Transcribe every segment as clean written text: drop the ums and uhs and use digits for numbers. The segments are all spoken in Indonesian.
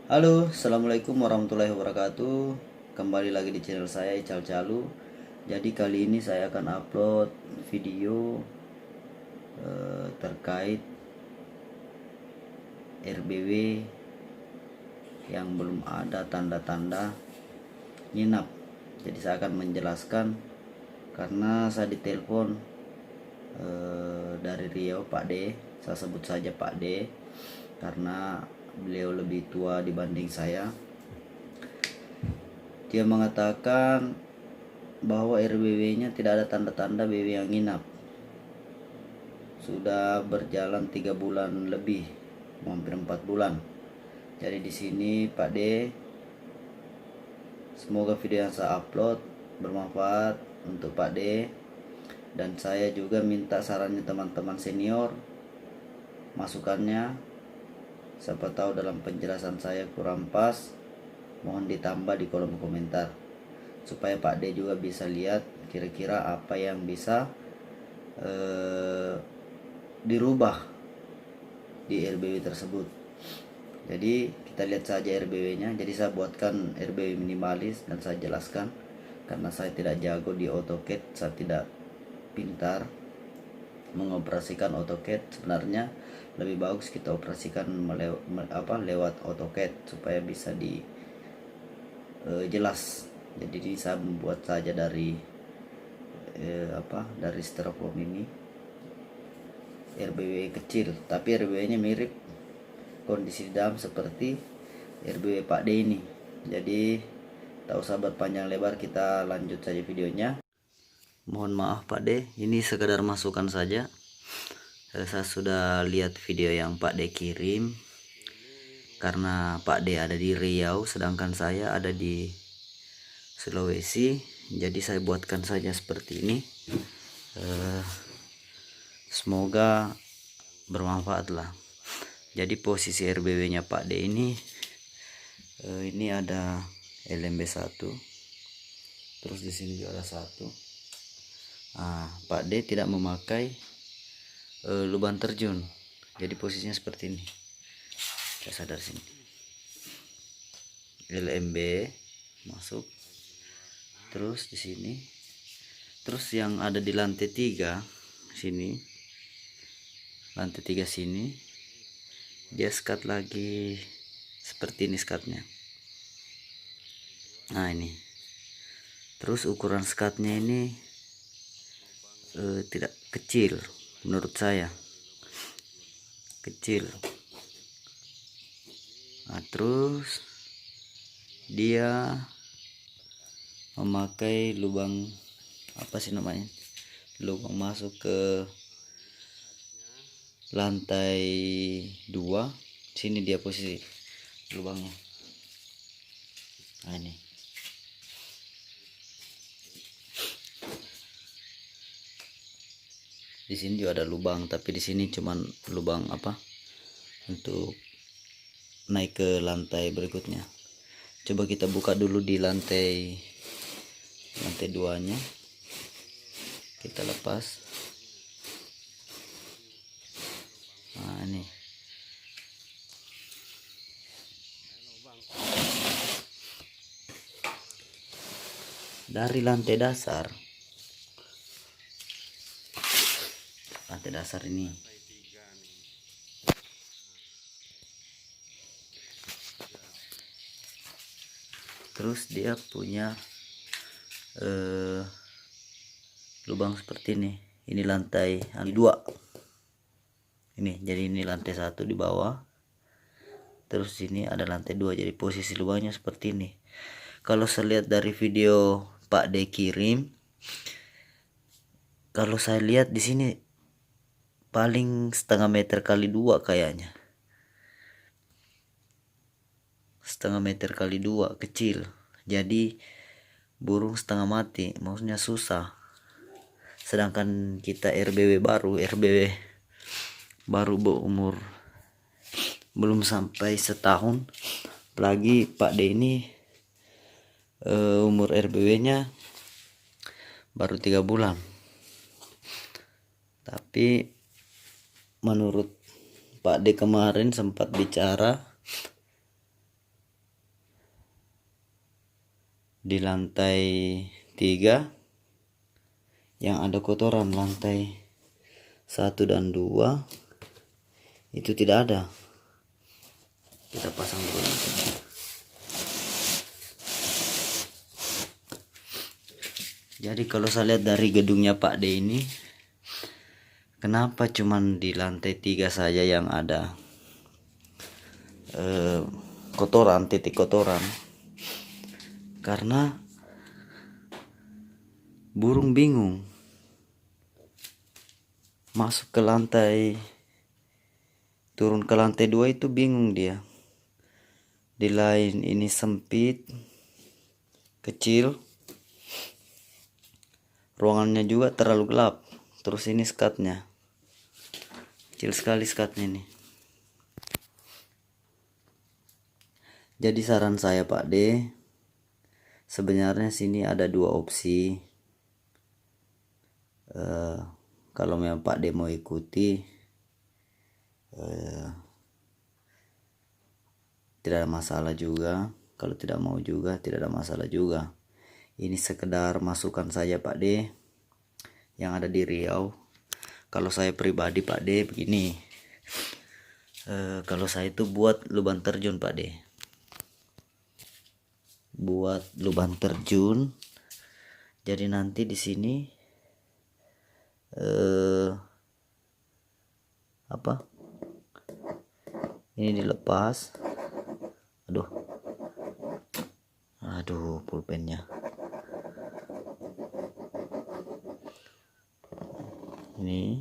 Halo, assalamualaikum warahmatullahi wabarakatuh. Kembali lagi di channel saya Ical Calu. Jadi kali ini saya akan upload video terkait RBW yang belum ada tanda-tanda nginap. Jadi saya akan menjelaskan karena saya ditelepon dari Riau, Pak D. Saya sebut saja Pak D karena beliau lebih tua dibanding saya. Dia mengatakan bahwa RBW-nya tidak ada tanda-tanda BW yang nginap. Sudah berjalan 3 bulan lebih, hampir 4 bulan. Jadi di sini Pak D, semoga video yang saya upload bermanfaat untuk Pak D, dan saya juga minta sarannya teman-teman senior, masukannya. Siapa tahu dalam penjelasan saya kurang pas, mohon ditambah di kolom komentar supaya Pak D juga bisa lihat kira-kira apa yang bisa dirubah di RBW tersebut. Jadi kita lihat saja RBW-nya. Jadi saya buatkan RBW minimalis dan saya jelaskan karena saya tidak jago di AutoCAD, saya tidak pintar mengoperasikan AutoCAD. Sebenarnya lebih bagus kita operasikan lewat AutoCAD supaya bisa jelas. Jadi saya membuat saja dari dari styrofoam ini RBW kecil, tapi RBW-nya mirip kondisi dalam seperti RBW Pak D ini. Jadi tak usah berpanjang lebar, kita lanjut saja videonya. Mohon maaf Pak D, ini sekedar masukan saja. Saya sudah lihat video yang Pak D kirim. Karena Pak D ada di Riau sedangkan saya ada di Sulawesi, jadi saya buatkan saja seperti ini. Semoga bermanfaat lah. Jadi posisi RBW nya Pak D ini ada LMB 1, terus di sini juga ada 1. Pak D tidak memakai lubang terjun, jadi posisinya seperti ini. Kita sadar sini LMB masuk, terus di sini, terus yang ada di lantai 3 sini, lantai 3 sini dia skat lagi seperti ini skatnya. Nah ini, terus ukuran skatnya ini tidak kecil, menurut saya kecil. Nah terus dia memakai lubang apa sih namanya, lubang masuk ke lantai 2. Sini dia posisi lubangnya. Nah ini, di sini juga ada lubang, tapi di sini cuman lubang untuk naik ke lantai berikutnya. Coba kita buka dulu di lantai 2 nya, kita lepas. Nah ini, dari lantai dasar ini terus dia punya lubang seperti ini lantai 2 ini. Jadi ini lantai 1 di bawah, terus sini ada lantai 2, jadi posisi lubangnya seperti ini. Kalau saya lihat dari video Pak D kirim, kalau saya lihat di sini paling setengah meter kali 2 kayaknya, setengah meter kali 2 kecil. Jadi burung setengah mati, maksudnya susah. Sedangkan kita RBW baru berumur belum sampai setahun, apalagi Pak D ini umur RBW nya baru 3 bulan. Tapi menurut Pak D kemarin sempat bicara di lantai 3 yang ada kotoran. Lantai 1 dan 2 itu tidak ada. Kita pasang dulu lantainya. Jadi kalau saya lihat dari gedungnya Pak D ini, kenapa cuman di lantai 3 saja yang ada kotoran, titik kotoran? Karena burung bingung masuk ke lantai, turun ke lantai 2 itu bingung dia. Di lain ini sempit, kecil, ruangannya juga terlalu gelap. Terus ini skatnya kecil sekali, skatnya ini. Jadi saran saya Pak D, sebenarnya sini ada 2 opsi. Kalau memang Pak D mau ikuti, tidak ada masalah juga. Kalau tidak mau juga tidak ada masalah juga. Ini sekedar masukan saja Pak D yang ada di Riau. Kalau saya pribadi Pak D begini, kalau saya itu buat lubang terjun Pak D, buat lubang terjun. Jadi nanti di sini ini dilepas. Aduh pulpennya ini.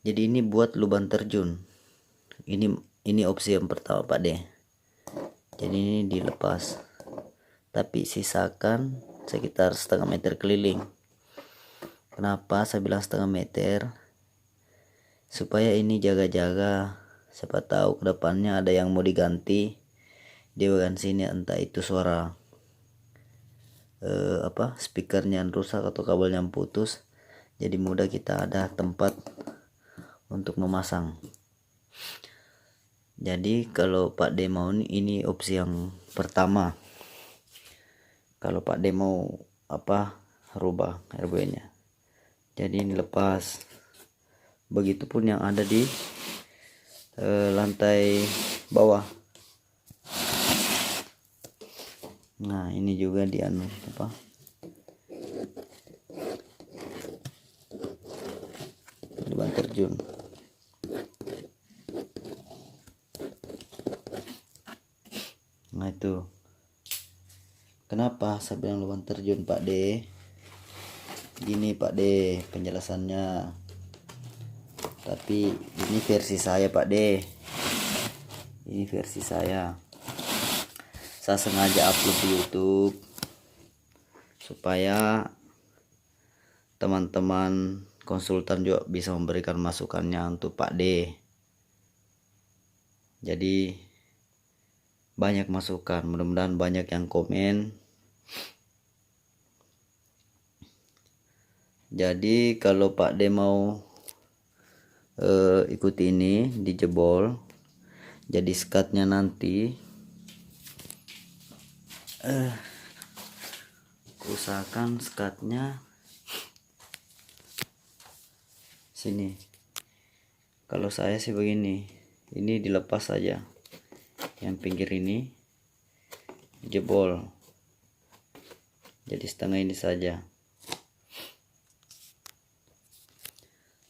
Jadi ini buat lubang terjun. Ini opsi yang pertama Pak D. Jadi ini dilepas, tapi sisakan sekitar setengah meter keliling. Kenapa saya bilang setengah meter? Supaya ini jaga-jaga, siapa tahu kedepannya ada yang mau diganti di bagian sini, entah itu suara speakernya rusak atau kabelnya putus. Jadi mudah kita ada tempat untuk memasang. Jadi kalau Pak D mau, ini opsi yang pertama. Kalau Pak D mau rubah RBW nya, jadi ini lepas. Begitupun yang ada di lantai bawah. Nah ini juga di lubang terjun. Nah itu kenapa saya bilang lubang terjun Pak D. Gini Pak D penjelasannya, tapi ini versi saya Pak D, ini versi saya sengaja upload di YouTube supaya teman-teman konsultan juga bisa memberikan masukannya untuk Pak D. Jadi banyak masukan, mudah-mudahan banyak yang komen. Jadi kalau Pak D mau ikuti ini dijebol, jadi skatnya nanti usahakan skatnya sini. Kalau saya sih begini, ini dilepas saja, yang pinggir ini jebol, jadi setengah ini saja.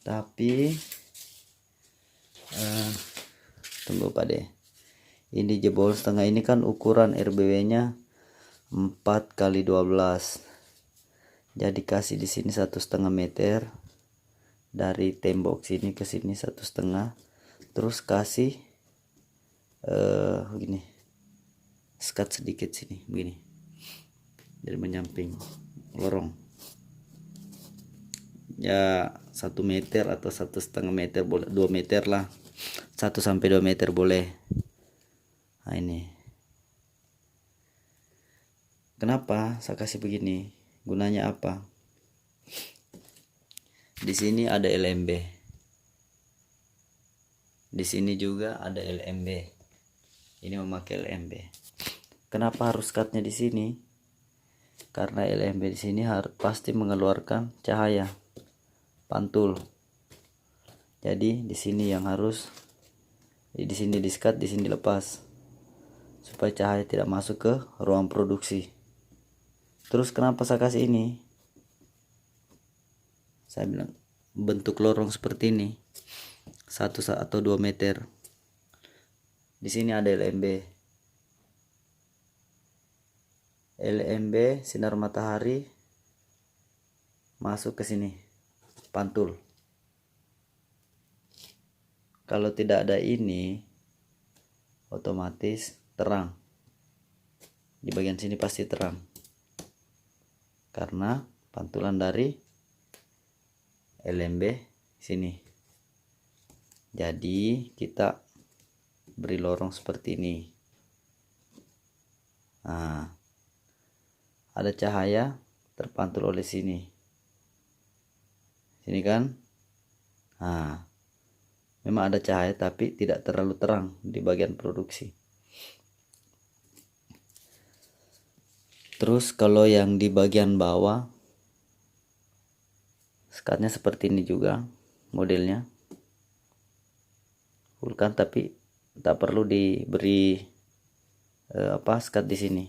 Tapi tunggu Pak D, ini jebol setengah ini kan ukuran RBW nya 4x12, jadi kasih di sini 1,5 meter, dari tembok sini ke sini 1,5, terus kasih begini, skat sedikit sini begini, jadi menyamping lorong ya 1 meter atau 1,5 meter boleh, 2 meter lah, 1-2 meter boleh. Nah ini kenapa saya kasih begini, gunanya apa? Di sini ada LMB, Di sini juga ada LMB. Ini memakai LMB. Kenapa harus skatnya di sini? Karena LMB di sini pasti mengeluarkan cahaya pantul. Jadi di sini yang harus, di sini di-skat, di sini dilepas, supaya cahaya tidak masuk ke ruang produksi. Terus kenapa saya kasih ini? Saya bilang bentuk lorong seperti ini, 1 atau 2 meter. Di sini ada LMB. LMB sinar matahari masuk ke sini, pantul. Kalau tidak ada ini, otomatis terang. Di bagian sini pasti terang, karena pantulan dari LMB sini. Jadi kita beri lorong seperti ini. Nah, ada cahaya terpantul oleh sini. Sini kan? Nah, memang ada cahaya tapi tidak terlalu terang di bagian produksi. Terus kalau yang di bagian bawah, skatnya seperti ini juga modelnya. Vulkan tapi tak perlu diberi skat di sini.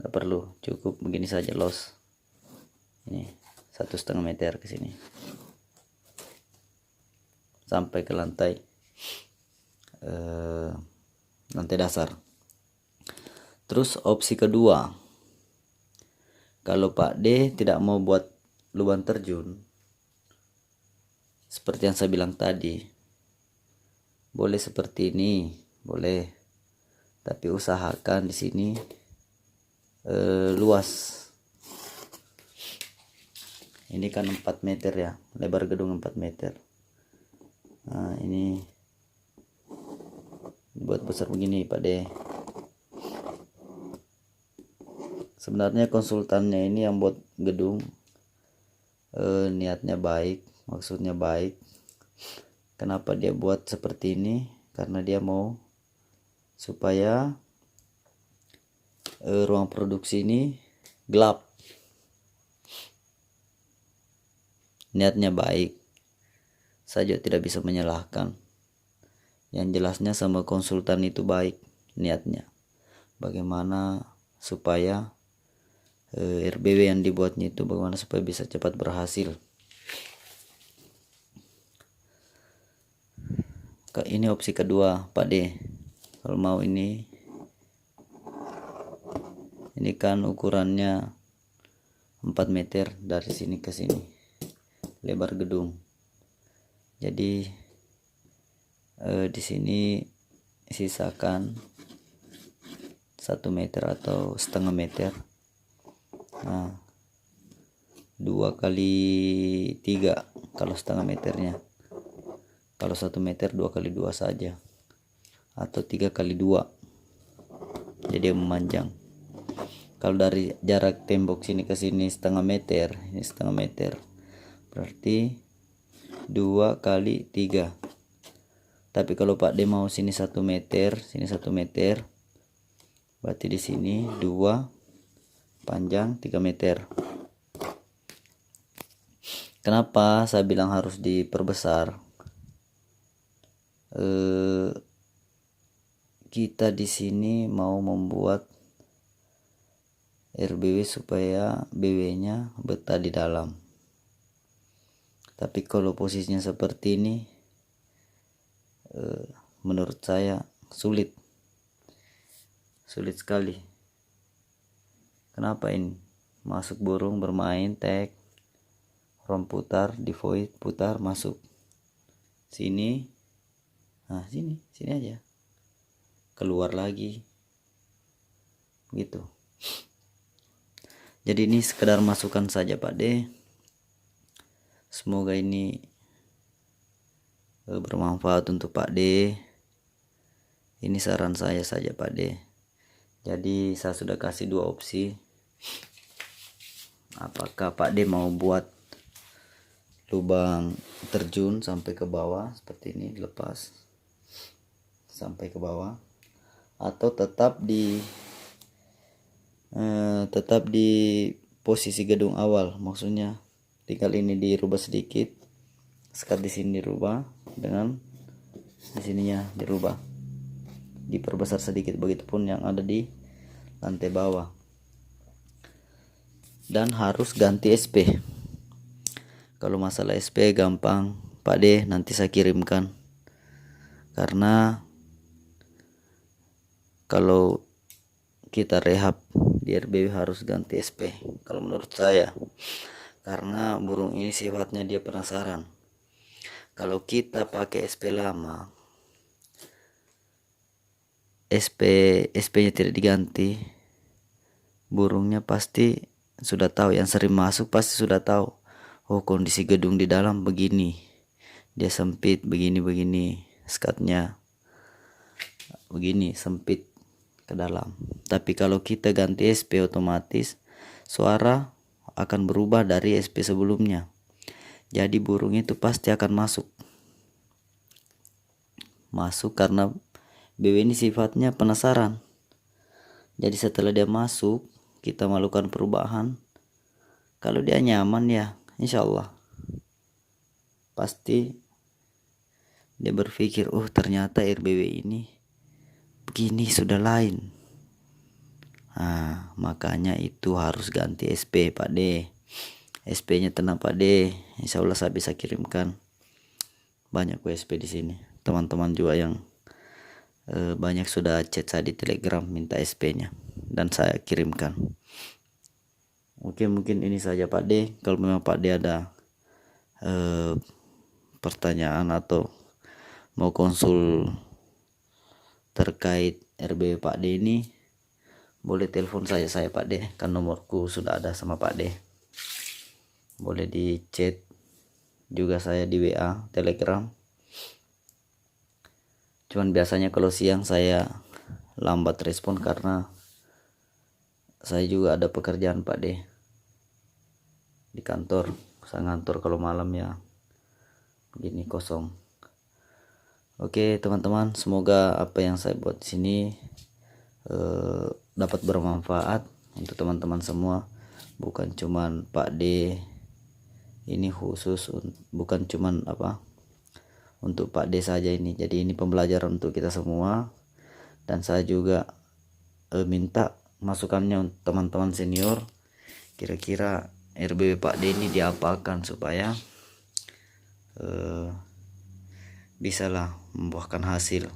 Nggak perlu, cukup begini saja los. Ini 1,5 meter ke sini sampai ke lantai dasar. Terus opsi kedua, kalau Pak D tidak mau buat lubang terjun seperti yang saya bilang tadi, boleh seperti ini, boleh, tapi usahakan di sini luas. Ini kan 4 meter ya, lebar gedung 4 meter. Nah, ini buat besar begini Pak D. Sebenarnya konsultannya ini yang buat gedung niatnya baik, maksudnya baik. Kenapa dia buat seperti ini? Karena dia mau supaya ruang produksi ini gelap. Niatnya baik, saya tidak bisa menyalahkan. Yang jelasnya sama konsultan itu baik niatnya. Bagaimana supaya RBW yang dibuatnya itu bagaimana supaya bisa cepat berhasil. Ini opsi kedua Pak D. Kalau mau ini kan ukurannya 4 meter dari sini ke sini lebar gedung. Jadi di sini sisakan 1 meter atau setengah meter. Nah, 2 kali 3 kalau setengah meternya. Kalau 1 meter 2 kali 2 saja, atau 3 kali 2, jadi memanjang. Kalau dari jarak tembok sini ke sini setengah meter, ini setengah meter, berarti 2 kali 3. Tapi kalau Pak D mau sini 1 meter, sini 1 meter, berarti di sini 2 panjang 3 meter. Kenapa saya bilang harus diperbesar? Kita di sini mau membuat RBW supaya BW-nya betah di dalam. Tapi kalau posisinya seperti ini, menurut saya sulit sekali. Kenapa ini? Masuk burung bermain tag, rom putar, di void putar, masuk sini. Nah, sini aja, keluar lagi gitu. Jadi ini sekedar masukan saja Pak D. Semoga ini bermanfaat untuk Pak D. Ini saran saya saja Pak D. Jadi saya sudah kasih 2 opsi. Apakah Pak D mau buat lubang terjun sampai ke bawah seperti ini, lepas sampai ke bawah, atau tetap di posisi gedung awal, maksudnya tinggal ini dirubah sedikit, sekat di sini dirubah, dengan di sininya dirubah, diperbesar sedikit, begitupun yang ada di lantai bawah. Dan harus ganti SP. Kalau masalah SP gampang Pak D, nanti saya kirimkan. Karena kalau kita rehab di RBW harus ganti SP kalau menurut saya. Karena burung ini sifatnya dia penasaran. Kalau kita pakai SP lama, SP-nya tidak diganti, burungnya pasti sudah tahu, yang sering masuk pasti sudah tahu, oh kondisi gedung di dalam begini, dia sempit begini, sekatnya begini, sempit ke dalam. Tapi kalau kita ganti SP, otomatis suara akan berubah dari SP sebelumnya. Jadi burung itu pasti akan masuk karena BW ini sifatnya penasaran. Jadi setelah dia masuk, kita melakukan perubahan. Kalau dia nyaman ya insya Allah pasti dia berpikir, oh ternyata RBW ini begini, sudah lain. Nah, makanya itu harus ganti SP Pak D. SP-nya tenang Pak D, insya Allah saya bisa kirimkan. Banyak SP di sini. Teman-teman juga yang banyak sudah chat saya di Telegram minta SP-nya dan saya kirimkan. Oke, mungkin ini saja Pak D. Kalau memang Pak D ada pertanyaan atau mau konsul terkait RBW Pak D ini, boleh telepon saya Pak D, kan nomorku sudah ada sama Pak D. Boleh di chat juga saya di WA, Telegram. Cuman biasanya kalau siang saya lambat respon karena saya juga ada pekerjaan Pak D di kantor. Saya ngantor kalau malam ya begini kosong. Oke teman-teman, semoga apa yang saya buat di sini dapat bermanfaat untuk teman-teman semua. Bukan cuman Pak D ini khusus, bukan cuman untuk Pak D saja ini. Jadi ini pembelajaran untuk kita semua. Dan saya juga minta masukannya untuk teman-teman senior. Kira-kira RBW Pak D ini diapakan supaya bisalah membuahkan hasil.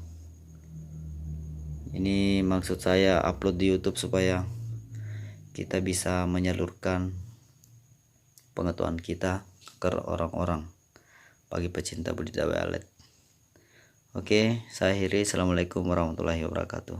Ini maksud saya upload di YouTube supaya kita bisa menyalurkan pengetahuan kita ke orang-orang bagi pecinta budidaya walet. Oke, saya akhiri. Assalamualaikum warahmatullahi wabarakatuh.